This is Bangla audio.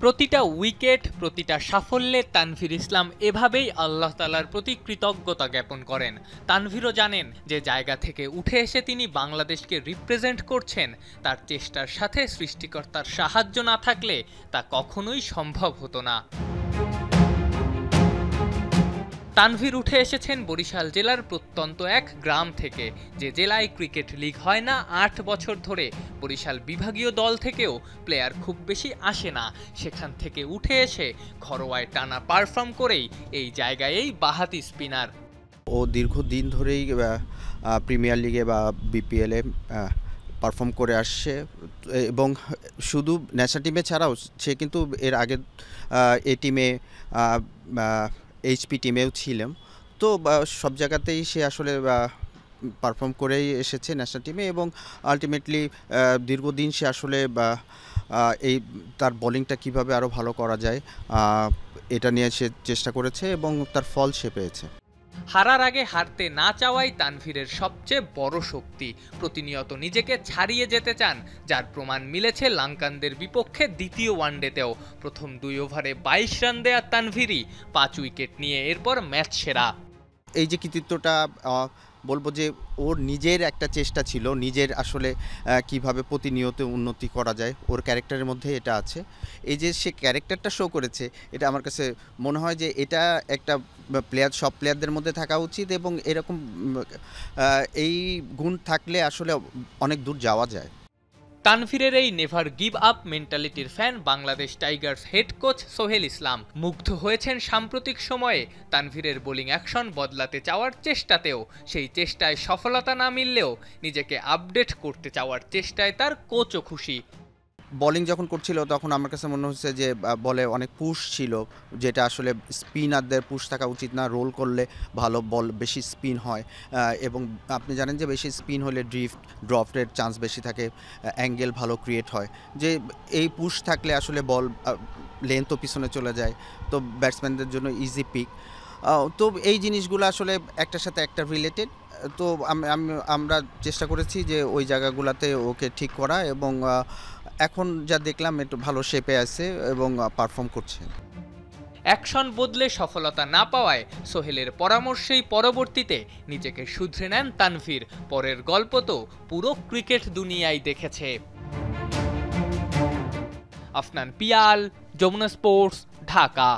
প্রতিটা উইকেট, প্রতিটা সাফল্যে তানভীর ইসলাম এভাবেই আল্লাহ তাআলার প্রতি কৃতজ্ঞতা জ্ঞাপন করেন। তানভীরও জানেন যে জায়গা থেকে উঠে এসে তিনি বাংলাদেশকে রিপ্রেজেন্ট করছেন, তার চেষ্টার সাথে সৃষ্টিকর্তার সাহায্য না থাকলে তা কখনোই সম্ভব হতো না। তানভীর উঠে এসেছেন বরিশাল জেলার প্রত্যন্ত এক গ্রাম থেকে, যে জেলায় ক্রিকেট লিগ হয় না ৮ বছর ধরে। বরিশাল বিভাগীয় দল থেকেও প্লেয়ার খুব বেশি আসে না। সেখান থেকে উঠে এসে ঘরোয়ায় টানা পারফর্ম করেই এই জায়গায়ই বাহাতি স্পিনার। ও দীর্ঘদিন ধরেই প্রিমিয়ার লিগে বা বিপিএলে পারফর্ম করে আসছে এবং শুধু ন্যাশনাল টিমে ছাড়াও সে কিন্তু এর আগে এ টিমে এইচপি টিমেও ছিলাম। তো সব জায়গাতেই সে আসলে পারফর্ম করেই এসেছে ন্যাশনাল টিমে এবং আলটিমেটলি দীর্ঘদিন সে আসলে এই তার বোলিংটা কিভাবে আরও ভালো করা যায় এটা নিয়ে সে চেষ্টা করেছে এবং তার ফল সে পেয়েছে। হারার আগে হারতে না চাওয়াই তানভীরের সবচেয়ে বড় শক্তি। প্রতিনিয়ত নিজেকে ছাড়িয়ে যেতে চান, যার প্রমাণ মিলেছে লঙ্কানদের বিপক্ষে দ্বিতীয় ওয়ানডেতেও। প্রথম 2 ওভারে 22 রান দেয়া তানভীরই 5 উইকেট নিয়ে এরপর ম্যাচ সেরা। এই যে কৃতিত্বটা বলবো যে ওর নিজের একটা চেষ্টা ছিল, নিজের আসলে কিভাবে প্রতিনিয়ত উন্নতি করা যায়, ওর ক্যারেক্টারের মধ্যে এটা আছে। এই যে সে ক্যারেক্টারটা শো করেছে, এটা আমার কাছে মনে হয় যে এটা একটা প্লেয়ার, সব প্লেয়ারদের মধ্যে থাকা উচিত এবং এরকম এই গুণ থাকলে আসলে অনেক দূর যাওয়া যায়। তানভীরের এই নেভার গিভ আপ মেন্টালিটির fan Bangladesh Tigers head coach Sohel Islam. মুগ্ধ হয়েছেন সাম্প্রতিক সময়ে তানভীরের বোলিং অ্যাকশন বদলাতে চাওয়ার চেষ্টাতেও। সেই চেষ্টায় সফলতা না মিললেও নিজেকে আপডেট করতে চাওয়ার চেষ্টায় তার কোচও খুশি। বোলিং যখন করছিল তখন আমার কাছে মনে হচ্ছে যে বলে অনেক পুশ ছিল, যেটা আসলে স্পিনারদের পুশ থাকা উচিত না। রোল করলে ভালো বল বেশি স্পিন হয় এবং আপনি জানেন যে বেশি স্পিন হলে ড্রফটের চান্স বেশি থাকে, অ্যাঙ্গেল ভালো ক্রিয়েট হয়। যে এই পুশ থাকলে আসলে বল লেন্থও পিছনে চলে যায়, তো ব্যাটসম্যানদের জন্য ইজি পিক। তো এই জিনিসগুলো আসলে একটার সাথে একটা রিলেটেড। তো আমরা চেষ্টা করেছি যে ওই জায়গাগুলোতে ওকে ঠিক করা এবং এখন যা দেখলাম একটু ভালো শেপে আছে এবং পারফর্ম করছে। অ্যাকশন বদলে সফলতা না পাওয়ায় সোহেলের পরামর্শেই পরবর্তীতে নিজেকে শুধরে নেন তানভীর। পরের গল্প তো পুরো ক্রিকেট দুনিয়ায় দেখেছে। আফনান পিয়াল, যমুনা স্পোর্টস, ঢাকা।